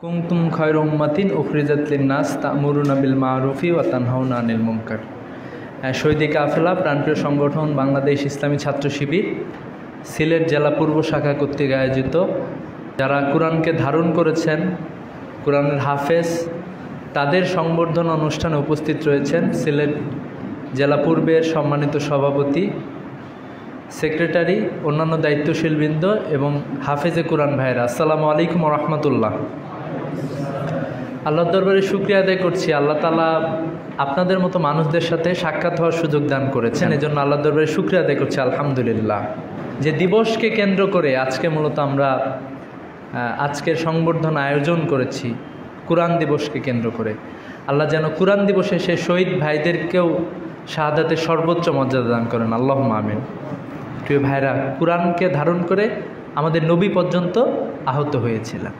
কুনতুম খায়রা উম্মাতিন উখরিজাত লিন-নাস তা'মুরুনা বিল মা'রুফি ওয়া তানহাউনা আনিল মুনকার। শহীদে কাফেলা প্রাণপ্রিয় সংগঠন বাংলাদেশ ইসলামী ছাত্র শিবির সিলেট জেলা পূর্ব শাখা কর্তৃক আয়োজিত যারা কোরআনকে ধারণ করেছেন, কোরআনের হাফেজ, তাদের সংবর্ধনা অনুষ্ঠানে উপস্থিত রয়েছেন সিলেট জেলা পূর্বের সম্মানিত সভাপতি, সেক্রেটারি, অন্যান্য দায়িত্বশীলবৃন্দ এবং হাফেজে কোরআন ভাইয়েরা। আসসালামু আলাইকুম ওয়া রাহমাতুল্লাহ। আল্লাহর দরবারে শুকরিয়া আদায় করছি, আল্লাহ তাআলা আপনাদের মতো মানুষদের সাথে সাক্ষাৎ হওয়ার সুযোগ দান করেছেন, এজন্য আল্লাহর দরবারে শুকরিয়া আদায় করছি আলহামদুলিল্লাহ। যে দিবসকে কেন্দ্র করে আজকে মূলত আমরা আজকের সংবর্ধনা আয়োজন করেছি, কোরআন দিবসকে কেন্দ্র করে। আল্লাহ যেন কোরআন দিবসে সে শহীদ ভাইদেরকেও শাহাদাতের সর্বোচ্চ মর্যাদা দান করেন, আল্লাহুম্মা আমিন। প্রিয় ভাইরা, কোরআনকে ধারণ করে আমাদের নবী পর্যন্ত আহত হয়েছিলেন।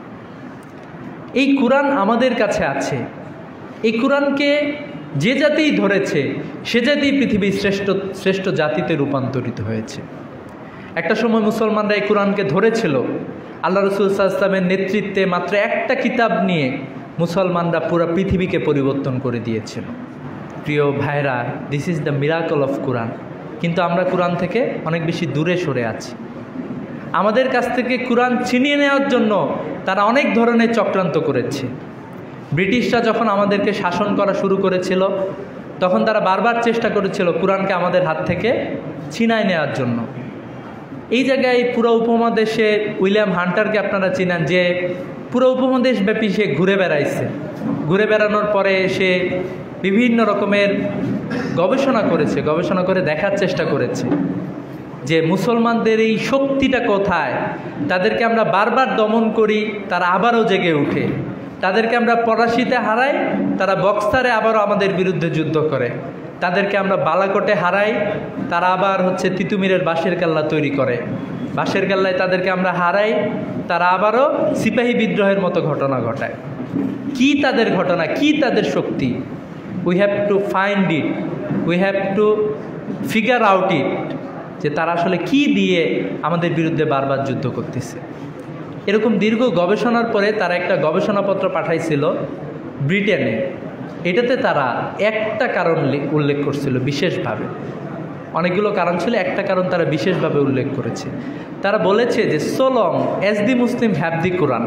এই কোরআন আমাদের কাছে আছে। এই কোরআনকে যে জাতিই ধরেছে সে জাতি পৃথিবীর শ্রেষ্ঠ জাতিতে রূপান্তরিত হয়েছে। একটা সময় মুসলমানরা এই কোরআনকে ধরেছিল। আল্লাহ রাসূল সাল্লাল্লাহু আলাইহি ওয়াসাল্লামের নেতৃত্বে মাত্র একটা কিতাব নিয়ে মুসলমানরা পুরো পৃথিবীকে পরিবর্তন করে দিয়েছিল। প্রিয় ভাইরা, this is the miracle of Quran. কিন্তু আমরা কোরআন থেকে অনেক বেশি দূরে সরে আছি। আমাদের কাছ থেকে কোরআন ছিনিয়ে নেওয়ার জন্য তারা অনেক ধরনের চক্রান্ত করেছে। ব্রিটিশরা যখন আমাদেরকে শাসন করা শুরু করেছিল তখন তারা বারবার চেষ্টা করেছিল কোরআনকে আমাদের হাত থেকে ছিনায় নেওয়ার জন্য। এই জায়গায় পুরো উপমহাদেশে উইলিয়াম হান্টারকে আপনারা চিনেন, যে পুরো উপমহাদেশ ব্যাপী সে ঘুরে বেড়াইছে। ঘুরে বেড়ানোর পরে সে বিভিন্ন রকমের গবেষণা করেছে, গবেষণা করে দেখার চেষ্টা করেছে যে মুসলমানদের এই শক্তিটা কোথায়। তাদেরকে আমরা বারবার দমন করি, তারা আবারও জেগে উঠে। তাদেরকে আমরা পলাশিতে হারাই, তারা বক্সারে আবারও আমাদের বিরুদ্ধে যুদ্ধ করে। তাদেরকে আমরা বালাকোটে হারাই, তারা আবার তিতুমিরের বাঁশের কেল্লা তৈরি করে। বাঁশের কেল্লায় তাদেরকে আমরা হারাই, তারা আবারও সিপাহী বিদ্রোহের মতো ঘটনা ঘটায়। কি তাদের ঘটনা, কি তাদের শক্তি? We have to find it, we have to figure out it, যে তারা আসলে কি দিয়ে আমাদের বিরুদ্ধে বারবার যুদ্ধ করতেছে। এরকম দীর্ঘ গবেষণার পরে তারা একটা গবেষণাপত্র পাঠাইছিল ব্রিটেনে। এটাতে তারা একটা কারণ উল্লেখ করছিল বিশেষভাবে। অনেকগুলো কারণ ছিল, একটা কারণ তারা বিশেষভাবে উল্লেখ করেছে। তারা বলেছে যে so long as the Muslim have the Quran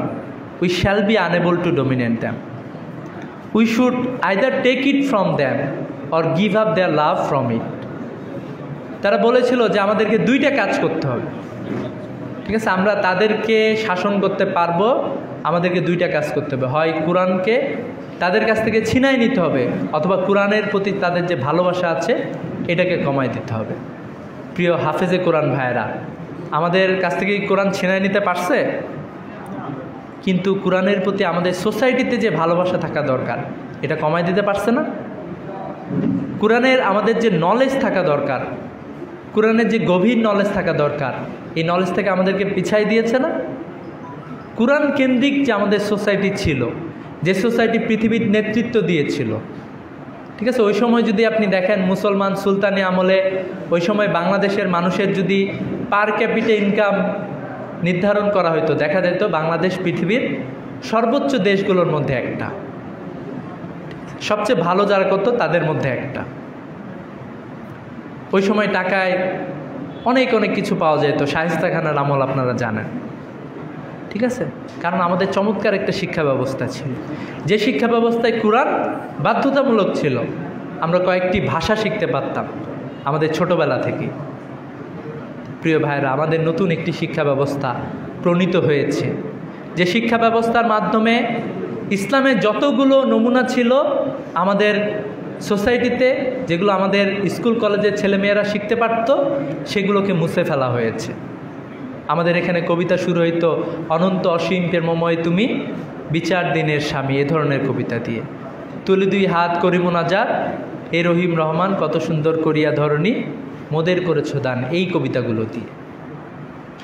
we shall be unable to dominate them, we should either take it from them or give up their love from it. তারা বলেছিল যে আমাদেরকে দুইটা কাজ করতে হবে, ঠিক আছে? আমরা তাদেরকে শাসন করতে পারবো, আমাদেরকে দুইটা কাজ করতে হবে। হয় কোরআনকে তাদের কাছ থেকে ছিনাই নিতে হবে, অথবা কোরআনের প্রতি তাদের যে ভালোবাসা আছে এটাকে কমাই দিতে হবে। প্রিয় হাফেজে কোরআন ভাইয়েরা, আমাদের কাছ থেকে কোরআন ছিনাই নিতে পারছে, কিন্তু কোরআনের প্রতি আমাদের সোসাইটিতে যে ভালোবাসা থাকা দরকার এটা কমাই দিতে পারছে না। কোরআনের আমাদের যে নলেজ থাকা দরকার, কোরআনের যে গভীর নলেজ থাকা দরকার, এই নলেজ থেকে আমাদেরকে পিছাই দিয়েছে না। কোরআন কেন্দ্রিক যে আমাদের সোসাইটি ছিল, যে সোসাইটি পৃথিবীর নেতৃত্ব দিয়েছিল, ঠিক আছে? ওই সময় যদি আপনি দেখেন মুসলমান সুলতানি আমলে ওই সময় বাংলাদেশের মানুষের যদি পার ক্যাপিটা ইনকাম নির্ধারণ করা হতো, দেখা যেত বাংলাদেশ পৃথিবীর সর্বোচ্চ দেশগুলোর মধ্যে একটা, সবচেয়ে ভালো যারা করতো তাদের মধ্যে একটা। ওই সময় টাকায় অনেক অনেক কিছু পাওয়া যেত। শায়েস্তা খানের আমল আপনারা জানেন, ঠিক আছে? কারণ আমাদের চমৎকার একটা শিক্ষা ব্যবস্থা ছিল, যে শিক্ষা ব্যবস্থায় কোরআন বাধ্যতামূলক ছিল। আমরা কয়েকটি ভাষা শিখতে পারতাম আমাদের ছোটবেলা থেকে। প্রিয় ভাইরা, আমাদের নতুন একটি শিক্ষা ব্যবস্থা প্রণীত হয়েছে, যে শিক্ষা ব্যবস্থার মাধ্যমে ইসলামের যতগুলো নমুনা ছিল আমাদের সোসাইটিতে, যেগুলো আমাদের স্কুল কলেজের ছেলেমেয়েরা শিখতে পারত, সেগুলোকে মুছে ফেলা হয়েছে। আমাদের এখানে কবিতা শুরু হইতো অনন্ত অসীম প্রেমময় তুমি বিচার দিনের স্বামী, এ ধরনের কবিতা দিয়ে। তুলি দুই হাত করি মোনাজাত, এ রহিম রহমান কত সুন্দর করিয়া ধরণী মোদের করেছ দান, এই কবিতাগুলো দিয়ে।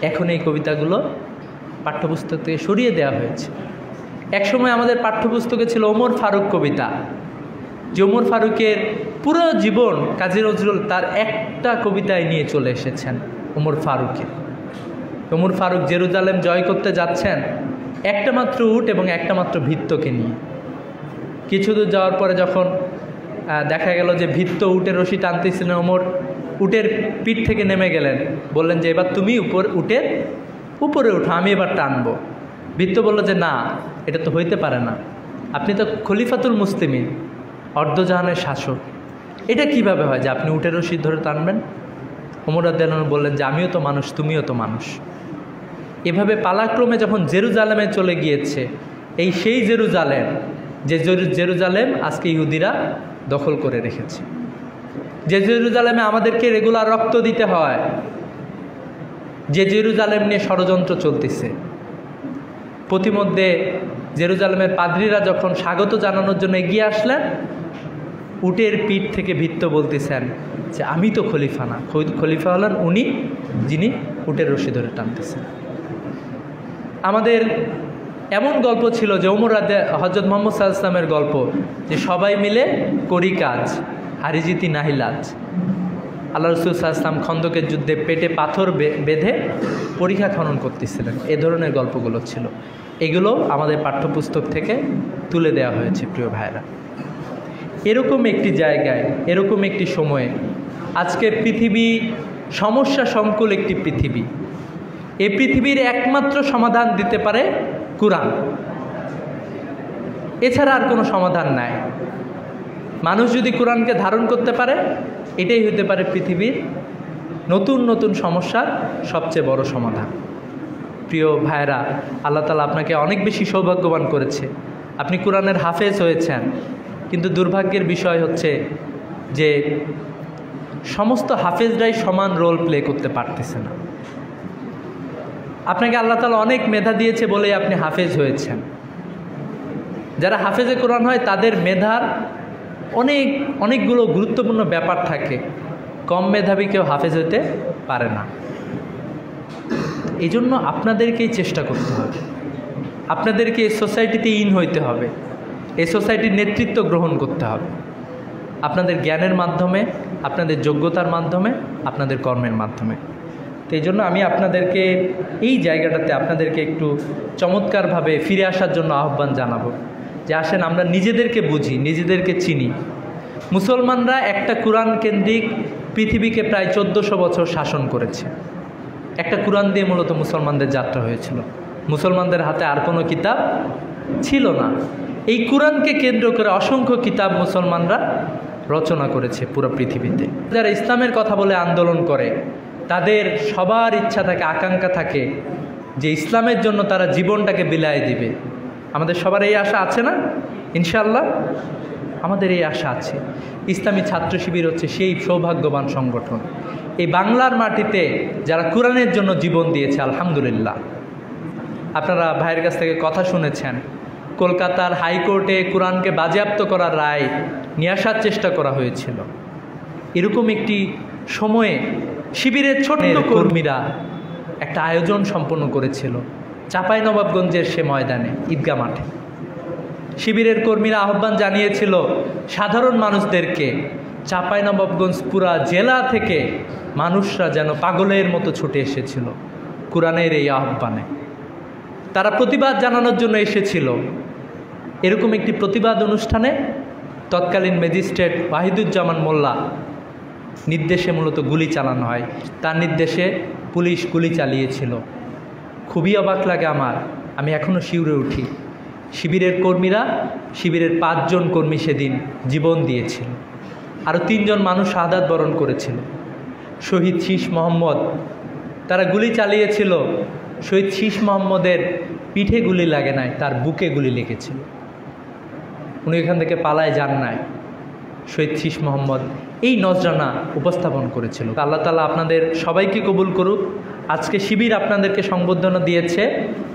এখন এই কবিতাগুলো পাঠ্যপুস্তক থেকে সরিয়ে দেওয়া হয়েছে। একসময় আমাদের পাঠ্যপুস্তকে ছিল ওমর ফারুক কবিতা, যে ওমর ফারুকের পুরো জীবন কাজী নজরুল তার একটা কবিতায় নিয়ে চলে এসেছেন। ওমর ফারুক জেরুজালেম জয় করতে যাচ্ছেন, একটা মাত্র উট এবং একটা মাত্র ভৃত্যকে নিয়ে। কিছু দূর যাওয়ার পরে যখন দেখা গেল যে ভৃত্য উটের রশি টানতেছিলেন, ওমর উটের পিঠ থেকে নেমে গেলেন, বললেন যে এবার তুমি উটের উপরে উঠো, আমি এবার টানবো। ভৃত্য বলল যে না, এটা তো হইতে পারে না, আপনি তো খলিফাতুল মুসলিমিন, অর্ধজাহানের শাসক, এটা কিভাবে হয় যে আপনি উটের রশি ধরে টানবেন? ওমর রাদিয়াল্লাহু আনহু বললেন যে আমিও তো মানুষ, তুমিও তো মানুষ। এভাবে পালাক্রমে যখন জেরুজালেমে চলে গিয়েছে, সেই জেরুজালেম, যে জেরুজালেম আজকে ইহুদিরা দখল করে রেখেছে, যে জেরুজালেমে আমাদেরকে রেগুলার রক্ত দিতে হয়, যে জেরুজালেম নিয়ে ষড়যন্ত্র চলতেছে। প্রতিমধ্যে জেরুজালেমের পাদ্রীরা যখন স্বাগত জানানোর জন্য এগিয়ে আসলেন, উটের পিঠ থেকে ভৃত্য বলতেছেন যে আমি তো খলিফা না, খলিফা হলেন উনি, যিনি উটের রশি ধরে টানতেছেন। আমাদের এমন গল্প ছিল যে হযরত মুহাম্মদ সাল্লাল্লাহু আলাইহি ওয়াসাল্লামের গল্প, যে সবাই মিলে করি কাজ, হারিজিতি নাহিলাজ। আল্লাহ রাসূল সাল্লাল্লাহু আলাইহি ওয়াসাল্লাম খন্দকের যুদ্ধে পেটে পাথর বেঁধে পরীক্ষা খনন করতেছিলেন, এ ধরনের গল্পগুলো ছিল। এগুলো আমাদের পাঠ্যপুস্তক থেকে তুলে দেওয়া হয়েছে। প্রিয় ভাইরা, এরকম একটি জায়গায়, এরকম একটি সময়ে আজকে পৃথিবী সমস্যা সংকুল একটি পৃথিবী। এই পৃথিবীর একমাত্র সমাধান দিতে পারে কুরআন, এছাড়া আর কোনো সমাধান নাই। মানুষ যদি কোরআনকে ধারণ করতে পারে, এটাই হতে পারে পৃথিবীর নতুন নতুন সমস্যার সবচেয়ে বড় সমাধান। প্রিয় ভাইরা, আল্লাহ তাআলা আপনাকে অনেক বেশি সৌভাগ্যবান করেছে, আপনি কোরআনের হাফেজ হয়েছেন। কিন্তু দুর্ভাগ্যের বিষয় হচ্ছে যে সমস্ত হাফেজরাই সমান রোল প্লে করতে পারতেছে না। আপনাকে আল্লাহ তাআলা অনেক মেধা দিয়েছে বলেই আপনি হাফেজ হয়েছেন। যারা হাফেজে কোরআন হয় তাদের মেধার অনেকগুলো গুরুত্বপূর্ণ ব্যাপার থাকে, কম মেধাবী কেউ হাফেজ হতে পারে না। এই জন্য আপনাদেরকেই চেষ্টা করতে হবে, আপনাদেরকে এই সোসাইটিতে ইন হইতে হবে, এই সোসাইটির নেতৃত্ব গ্রহণ করতে হবে, আপনাদের জ্ঞানের মাধ্যমে, আপনাদের যোগ্যতার মাধ্যমে, আপনাদের কর্মের মাধ্যমে। তো এই জন্য আমি আপনাদেরকে এই জায়গাটাতে আপনাদেরকে একটু চমৎকারভাবে ফিরে আসার জন্য আহ্বান জানাবো, যে আসেন আমরা নিজেদেরকে বুঝি, নিজেদেরকে চিনি। মুসলমানরা একটা কোরআন কেন্দ্রিক পৃথিবীকে প্রায় 1400 বছর শাসন করেছে। একটা কোরআন দিয়ে মূলত মুসলমানদের যাত্রা হয়েছিল, মুসলমানদের হাতে আর কোনো কিতাব ছিল না। এই কোরআনকে কেন্দ্র করে অসংখ্য কিতাব মুসলমানরা রচনা করেছে পুরো পৃথিবীতে। যারা ইসলামের কথা বলে আন্দোলন করে, তাদের সবার ইচ্ছা থাকে, আকাঙ্ক্ষা থাকে যে ইসলামের জন্য তারা জীবনটাকে বিলায় দিবে। আমাদের সবার এই আশা আছে না? ইনশাআল্লাহ আমাদের এই আশা আছে। ইসলামী ছাত্র শিবির হচ্ছে সেই সৌভাগ্যবান সংগঠন, এই বাংলার মাটিতে যারা কোরআনের জন্য জীবন দিয়েছে। আলহামদুলিল্লাহ, আপনারা ভাইয়ের কাছ থেকে কথা শুনেছেন, কলকাতার হাইকোর্টে কোরআনকে বাজেয়াপ্ত করার রায় নিয়ে আসার চেষ্টা করা হয়েছিল। এরকম একটি সময়ে শিবিরের ছোট্ট কর্মীরা একটা আয়োজন সম্পন্ন করেছিল চাঁপাইনবাবগঞ্জের সে ময়দানে, ঈদগাহ মাঠে। শিবিরের কর্মীরা আহ্বান জানিয়েছিল সাধারণ মানুষদেরকে, চাঁপাইনবাবগঞ্জ পুরা জেলা থেকে মানুষরা যেন পাগলের মতো ছুটে এসেছিল কোরআনের এই আহ্বানে। তারা প্রতিবাদ জানানোর জন্য এসেছিল। এরকম একটি প্রতিবাদ অনুষ্ঠানে তৎকালীন ম্যাজিস্ট্রেট ওয়াহিদুজ্জামান মোল্লা নির্দেশে মূলত গুলি চালানো হয়। তার নির্দেশে পুলিশ গুলি চালিয়েছিল। খুবই অবাক লাগে আমার, আমি এখনও শিউরে উঠি। শিবিরের কর্মীরা, শিবিরের 5 জন কর্মী সেদিন জীবন দিয়েছিল, আরও 3 জন মানুষ শাহাদাত বরণ করেছিল। শহীদ শীষ মোহাম্মদ, তারা গুলি চালিয়েছিল, শহীদ শীষ মোহাম্মদের পিঠে গুলি লাগে নাই, তার বুকে গুলি লেগেছিল। উনি এখান থেকে পালায় যান নাই। শহীদ শীষ মোহাম্মদ এই নজরানা উপস্থাপন করেছিল। আল্লাহ তাআলা আপনাদের সবাইকে কবুল করুক। আজকে শিবির আপনাদেরকে সংবর্ধনা দিয়েছে,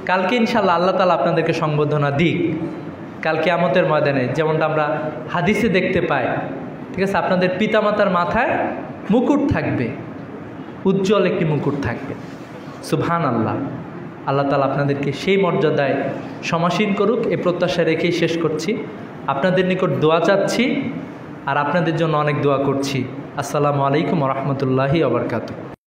কালকে ইনশাআল্লাহ আল্লাহ তাআলা আপনাদেরকে সংবর্ধনা দিক। কাল কিয়ামতের ময়দানে যেমনটা আমরা হাদিসে দেখতে পাই, ঠিক আছে, আপনাদের পিতামাতার মাথায় মুকুট থাকবে, উজ্জ্বল একটি মুকুট থাকবে। সুবহানাল্লাহ। আল্লাহ তাআলা আপনাদেরকে সেই মর্যাদায় সমাসীন করুক, এ প্রত্যাশা রেখেই শেষ করছি। আপনাদের নিকট দোয়া চাচ্ছি আর আপনাদের জন্য অনেক দোয়া করছি। আসসালামু আলাইকুম ওয়া রাহমাতুল্লাহি ওয়া বারাকাতুহু।